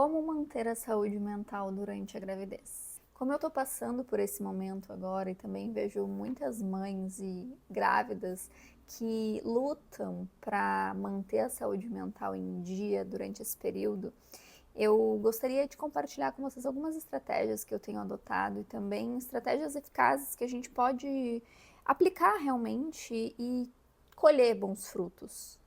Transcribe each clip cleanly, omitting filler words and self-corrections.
Como manter a saúde mental durante a gravidez? Como eu tô passando por esse momento agora e também vejo muitas mães e grávidas que lutam para manter a saúde mental em dia durante esse período, eu gostaria de compartilhar com vocês algumas estratégias que eu tenho adotado e também estratégias eficazes que a gente pode aplicar realmente e colher bons frutos.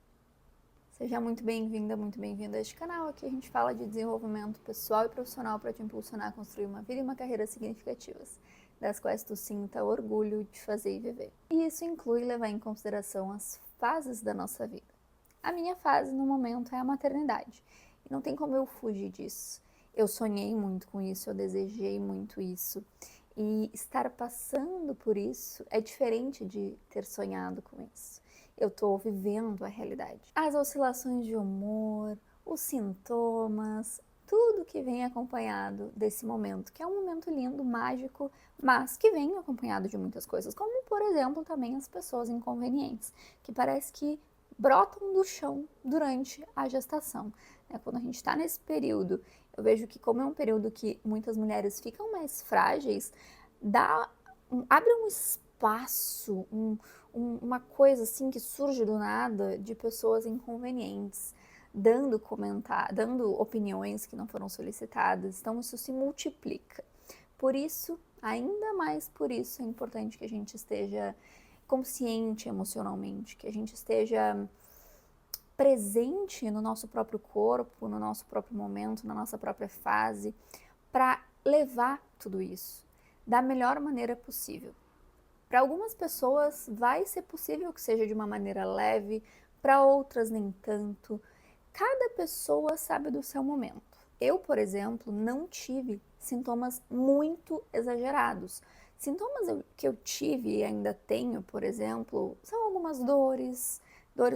Seja muito bem-vinda, muito bem-vindo a este canal. Aqui a gente fala de desenvolvimento pessoal e profissional para te impulsionar a construir uma vida e uma carreira significativas, das quais tu sinta orgulho de fazer e viver. E isso inclui levar em consideração as fases da nossa vida. A minha fase no momento é a maternidade, e não tem como eu fugir disso. Eu sonhei muito com isso, eu desejei muito isso, e estar passando por isso é diferente de ter sonhado com isso. Eu estou vivendo a realidade. As oscilações de humor, os sintomas, tudo que vem acompanhado desse momento, que é um momento lindo, mágico, mas que vem acompanhado de muitas coisas, como por exemplo também as pessoas inconvenientes, que parece que brotam do chão durante a gestação. Quando a gente está nesse período, eu vejo que como é um período que muitas mulheres ficam mais frágeis, abre um espaço, uma coisa assim que surge do nada de pessoas inconvenientes, dando opiniões que não foram solicitadas, então isso se multiplica. Por isso, ainda mais por isso, é importante que a gente esteja consciente emocionalmente, que a gente esteja presente no nosso próprio corpo, no nosso próprio momento, na nossa própria fase, para levar tudo isso da melhor maneira possível. Para algumas pessoas vai ser possível que seja de uma maneira leve, para outras nem tanto. Cada pessoa sabe do seu momento. Eu, por exemplo, não tive sintomas muito exagerados. Sintomas que eu tive e ainda tenho, por exemplo, são algumas dores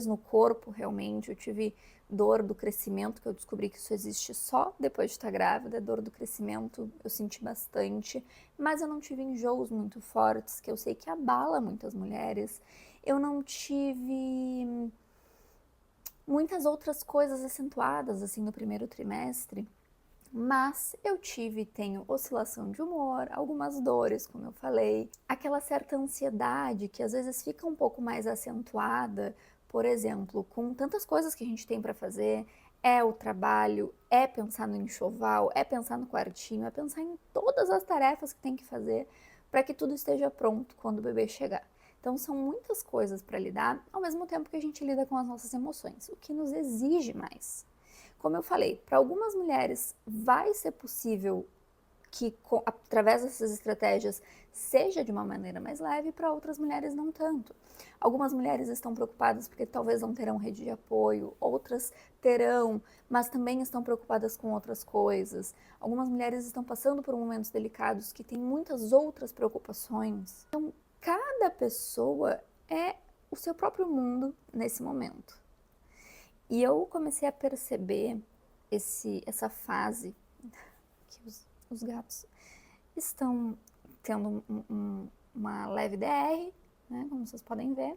no corpo, realmente. Eu tive dor do crescimento, que eu descobri que isso existe só depois de estar grávida. Dor do crescimento eu senti bastante, mas eu não tive enjoos muito fortes, que eu sei que abala muitas mulheres. Eu não tive muitas outras coisas acentuadas assim no primeiro trimestre, mas eu tenho oscilação de humor, algumas dores, como eu falei, aquela certa ansiedade que às vezes fica um pouco mais acentuada, por exemplo, com tantas coisas que a gente tem para fazer, é o trabalho, é pensar no enxoval, é pensar no quartinho, é pensar em todas as tarefas que tem que fazer para que tudo esteja pronto quando o bebê chegar. Então são muitas coisas para lidar, ao mesmo tempo que a gente lida com as nossas emoções, o que nos exige mais. Como eu falei, para algumas mulheres vai ser possível que, através dessas estratégias, seja de uma maneira mais leve, para outras mulheres não tanto. Algumas mulheres estão preocupadas porque talvez não terão rede de apoio, outras terão, mas também estão preocupadas com outras coisas. Algumas mulheres estão passando por momentos delicados que têm muitas outras preocupações. Então, cada pessoa é o seu próprio mundo nesse momento. E eu comecei a perceber essa fase que os gatos estão tendo uma leve DR, né, como vocês podem ver.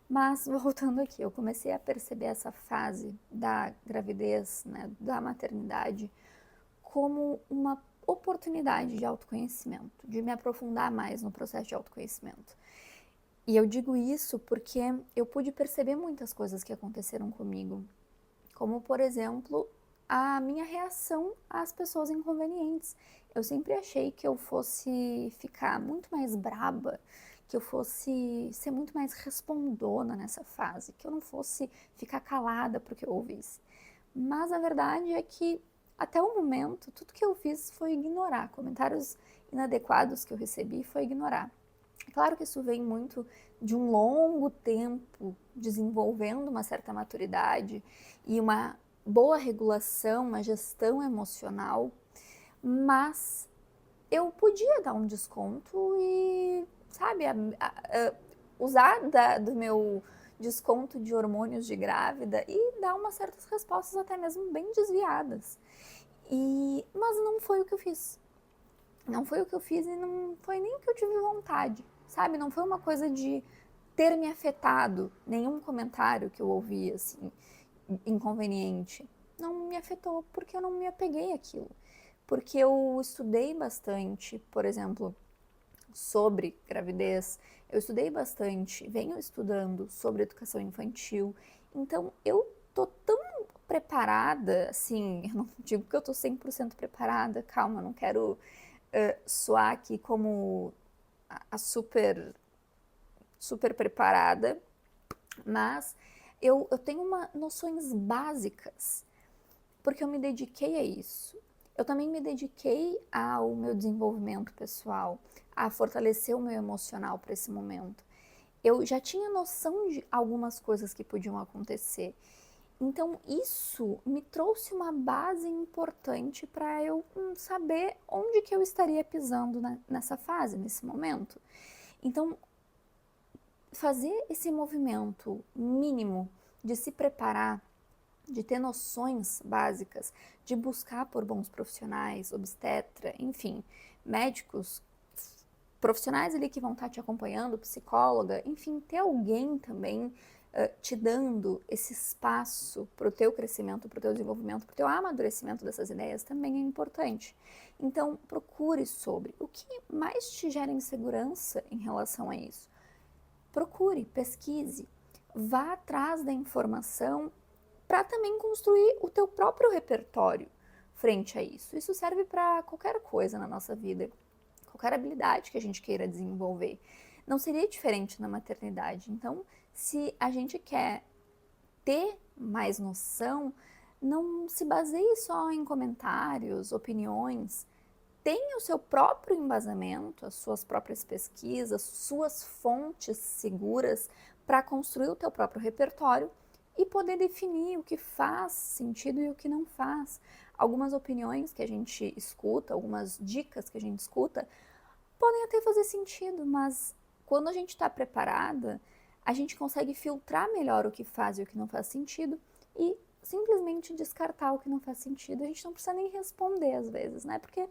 Mas voltando aqui, eu comecei a perceber essa fase da gravidez, né, da maternidade, como uma oportunidade de autoconhecimento, de me aprofundar mais no processo de autoconhecimento. E eu digo isso porque eu pude perceber muitas coisas que aconteceram comigo, como, por exemplo, a minha reação às pessoas inconvenientes. Eu sempre achei que eu fosse ficar muito mais braba, que eu fosse ser muito mais respondona nessa fase, que eu não fosse ficar calada porque eu ouvisse. Mas a verdade é que, até o momento, tudo que eu fiz foi ignorar. Comentários inadequados que eu recebi foi ignorar. É claro que isso vem muito de um longo tempo desenvolvendo uma certa maturidade e uma boa regulação, uma gestão emocional, mas eu podia dar um desconto e, sabe, usar do meu desconto de hormônios de grávida e dar umas certas respostas até mesmo bem desviadas. Mas não foi o que eu fiz. Não foi o que eu fiz e não foi nem o que eu tive vontade, sabe? Não foi uma coisa de ter me afetado, nenhum comentário que eu ouvi, assim, inconveniente. não me afetou, porque eu não me apeguei àquilo. Porque eu estudei bastante, por exemplo, sobre gravidez, eu estudei bastante, venho estudando sobre educação infantil, então eu tô tão preparada, assim, eu não digo que eu tô 100% preparada, calma, não quero soar aqui como a super preparada, mas eu tenho noções básicas, porque eu me dediquei a isso. Eu também me dediquei ao meu desenvolvimento pessoal, a fortalecer o meu emocional para esse momento. Eu já tinha noção de algumas coisas que podiam acontecer. Então, isso me trouxe uma base importante para eu saber onde que eu estaria pisando nessa fase, nesse momento. Então, fazer esse movimento mínimo de se preparar, de ter noções básicas, de buscar por bons profissionais, obstetra, enfim, médicos, profissionais ali que vão estar te acompanhando, psicóloga, enfim, ter alguém também te dando esse espaço para o teu crescimento, para o teu desenvolvimento, para o teu amadurecimento dessas ideias também é importante. Então, procure sobre o que mais te gera insegurança em relação a isso. Procure, pesquise, vá atrás da informação para também construir o teu próprio repertório frente a isso. Isso serve para qualquer coisa na nossa vida, qualquer habilidade que a gente queira desenvolver. Não seria diferente na maternidade. Então, se a gente quer ter mais noção, não se baseie só em comentários, opiniões. Tenha o seu próprio embasamento, as suas próprias pesquisas, suas fontes seguras para construir o teu próprio repertório e poder definir o que faz sentido e o que não faz. Algumas opiniões que a gente escuta, algumas dicas que a gente escuta, podem até fazer sentido, mas quando a gente está preparada, a gente consegue filtrar melhor o que faz e o que não faz sentido e simplesmente descartar o que não faz sentido. A gente não precisa nem responder às vezes, né? Porque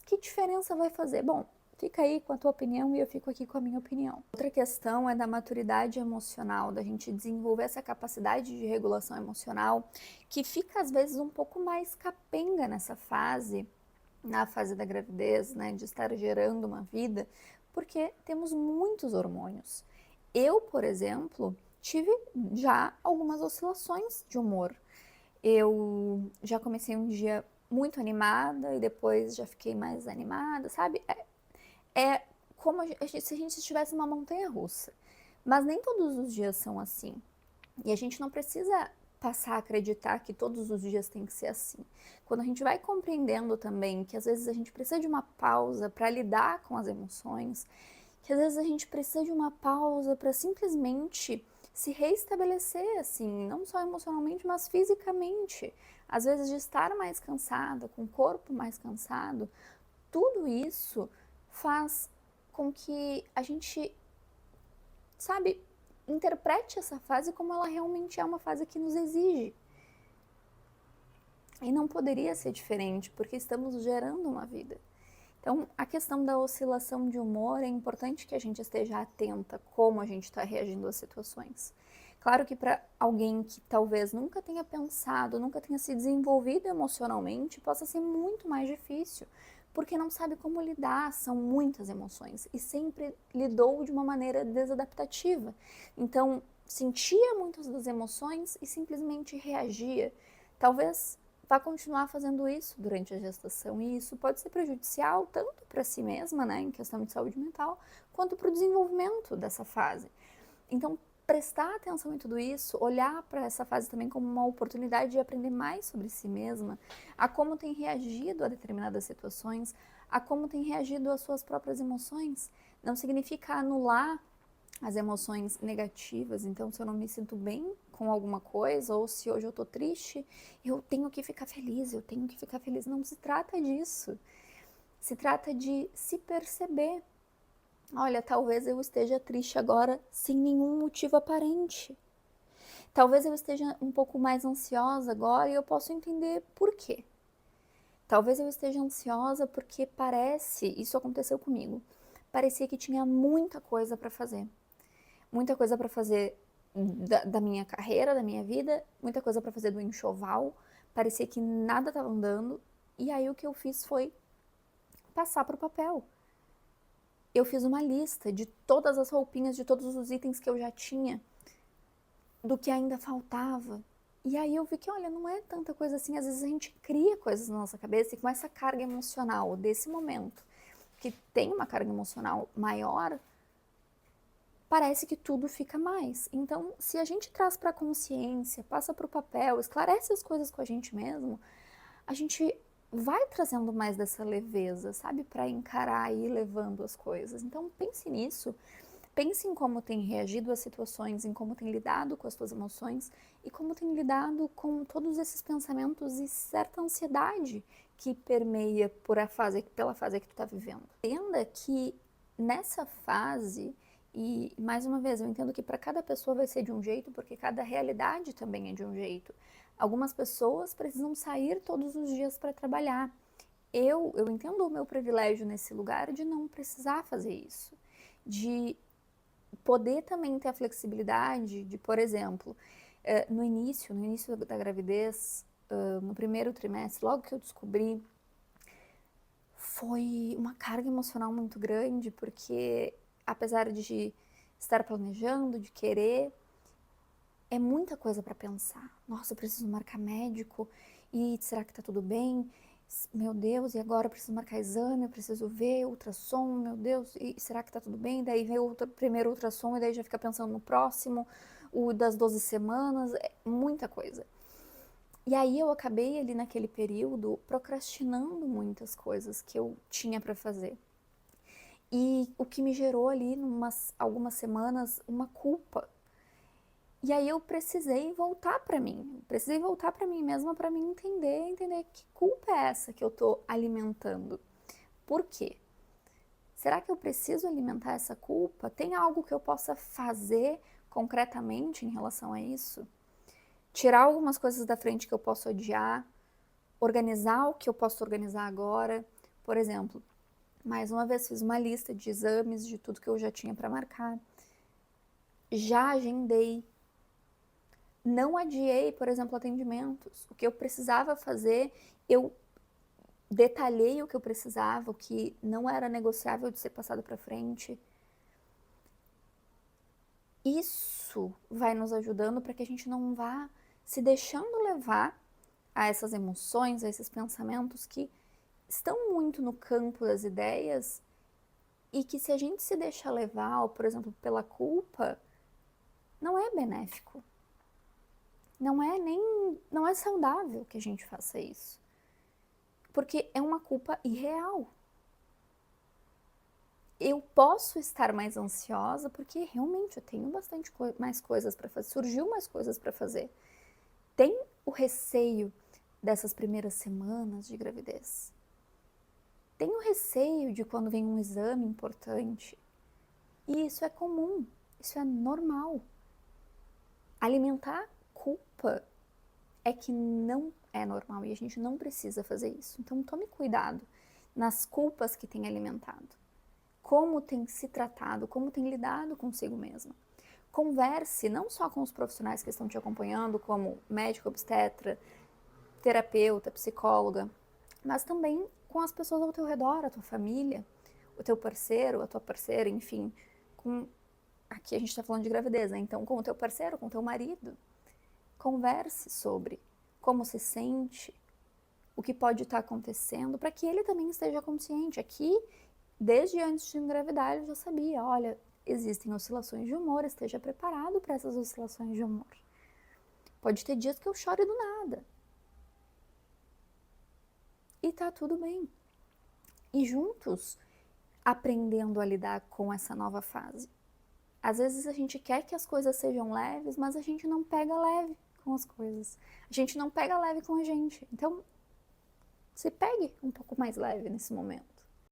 que diferença vai fazer? Bom, fica aí com a tua opinião e eu fico aqui com a minha opinião. Outra questão é da maturidade emocional, da gente desenvolver essa capacidade de regulação emocional, que fica às vezes um pouco mais capenga nessa fase, na fase da gravidez, né, de estar gerando uma vida, porque temos muitos hormônios. Eu, por exemplo, tive já algumas oscilações de humor. Eu já comecei um dia muito animada e depois já fiquei mais animada, sabe? É como se a gente estivesse numa montanha russa. Mas nem todos os dias são assim. E a gente não precisa passar a acreditar que todos os dias tem que ser assim. Quando a gente vai compreendendo também que às vezes a gente precisa de uma pausa para lidar com as emoções, que às vezes a gente precisa de uma pausa para simplesmente se reestabelecer, assim, não só emocionalmente, mas fisicamente. Às vezes de estar mais cansada, com o corpo mais cansado, tudo isso faz com que a gente, sabe, interprete essa fase como ela realmente é uma fase que nos exige. E não poderia ser diferente, porque estamos gerando uma vida. Então, a questão da oscilação de humor é importante que a gente esteja atenta como a gente está reagindo às situações. Claro que para alguém que talvez nunca tenha pensado, nunca tenha se desenvolvido emocionalmente, possa ser muito mais difícil, porque não sabe como lidar, são muitas emoções e sempre lidou de uma maneira desadaptativa. Então, sentia muitas das emoções e simplesmente reagia. Talvez vá continuar fazendo isso durante a gestação e isso pode ser prejudicial tanto para si mesma, né, em questão de saúde mental, quanto para o desenvolvimento dessa fase. Então, prestar atenção em tudo isso, olhar para essa fase também como uma oportunidade de aprender mais sobre si mesma, a como tem reagido a determinadas situações, a como tem reagido às suas próprias emoções. Não significa anular as emoções negativas. Então, se eu não me sinto bem com alguma coisa, ou se hoje eu tô triste, eu tenho que ficar feliz, eu tenho que ficar feliz. Não se trata disso. Se trata de se perceber. Olha, talvez eu esteja triste agora sem nenhum motivo aparente. Talvez eu esteja um pouco mais ansiosa agora e eu posso entender por quê. Talvez eu esteja ansiosa porque isso aconteceu comigo, parecia que tinha muita coisa para fazer. Muita coisa para fazer da minha carreira, da minha vida, muita coisa para fazer do enxoval, parecia que nada estava andando, e aí o que eu fiz foi passar para o papel. Eu fiz uma lista de todas as roupinhas, de todos os itens que eu já tinha, do que ainda faltava. E aí eu vi que, olha, não é tanta coisa assim, às vezes a gente cria coisas na nossa cabeça e com essa carga emocional desse momento, que tem uma carga emocional maior, parece que tudo fica mais. Então, se a gente traz para a consciência, passa para o papel, esclarece as coisas com a gente mesmo, a gente vai trazendo mais dessa leveza, sabe, para encarar e ir levando as coisas. Então, pense nisso. Pense em como tem reagido às situações, em como tem lidado com as suas emoções e como tem lidado com todos esses pensamentos e certa ansiedade que permeia pela fase que tu está vivendo. Entenda que nessa fase, e mais uma vez, eu entendo que para cada pessoa vai ser de um jeito, porque cada realidade também é de um jeito. Algumas pessoas precisam sair todos os dias para trabalhar. Eu entendo o meu privilégio nesse lugar de não precisar fazer isso, de poder também ter a flexibilidade de, por exemplo, no início da gravidez, no primeiro trimestre, logo que eu descobri, foi uma carga emocional muito grande, porque apesar de estar planejando, de querer, é muita coisa para pensar. Nossa, eu preciso marcar médico, e será que tá tudo bem? Meu Deus, e agora eu preciso marcar exame, eu preciso ver ultrassom, meu Deus, e será que tá tudo bem? Daí vem o primeiro ultrassom e daí já fica pensando no próximo, o das 12 semanas, é muita coisa. E aí eu acabei ali naquele período procrastinando muitas coisas que eu tinha para fazer. E o que me gerou ali, algumas semanas, uma culpa. E aí eu precisei voltar para mim mesma para mim entender que culpa é essa que eu tô alimentando. Por quê? Será que eu preciso alimentar essa culpa? Tem algo que eu possa fazer concretamente em relação a isso? Tirar algumas coisas da frente que eu posso adiar, organizar o que eu posso organizar agora. Por exemplo, mais uma vez fiz uma lista de exames, de tudo que eu já tinha para marcar. Já agendei. Não adiei, por exemplo, atendimentos. O que eu precisava fazer, eu detalhei o que eu precisava, o que não era negociável de ser passado para frente. Isso vai nos ajudando para que a gente não vá se deixando levar a essas emoções, a esses pensamentos que estão muito no campo das ideias e que se a gente se deixa levar, por exemplo, pela culpa, não é benéfico. Não é saudável que a gente faça isso. Porque é uma culpa irreal. Eu posso estar mais ansiosa porque realmente eu tenho bastante mais coisas para fazer, surgiu mais coisas para fazer. Tem o receio dessas primeiras semanas de gravidez. Tem o receio de quando vem um exame importante. E isso é comum, isso é normal. Alimentar culpa é que não é normal e a gente não precisa fazer isso. Então tome cuidado nas culpas que tem alimentado. Como tem se tratado, como tem lidado consigo mesma. Converse não só com os profissionais que estão te acompanhando, como médico, obstetra, terapeuta, psicóloga, mas também com as pessoas ao teu redor, a tua família, o teu parceiro, a tua parceira, enfim. Aqui a gente está falando de gravidez, né? Então com o teu parceiro, com o teu marido. Converse sobre como se sente, o que pode estar acontecendo, para que ele também esteja consciente. Aqui, desde antes de engravidar, ele já sabia, olha, existem oscilações de humor, esteja preparado para essas oscilações de humor. Pode ter dias que eu chore do nada. E tá tudo bem. E juntos, aprendendo a lidar com essa nova fase. Às vezes a gente quer que as coisas sejam leves, mas a gente não pega leve com as coisas. A gente não pega leve com a gente. Então, se pegue um pouco mais leve nesse momento.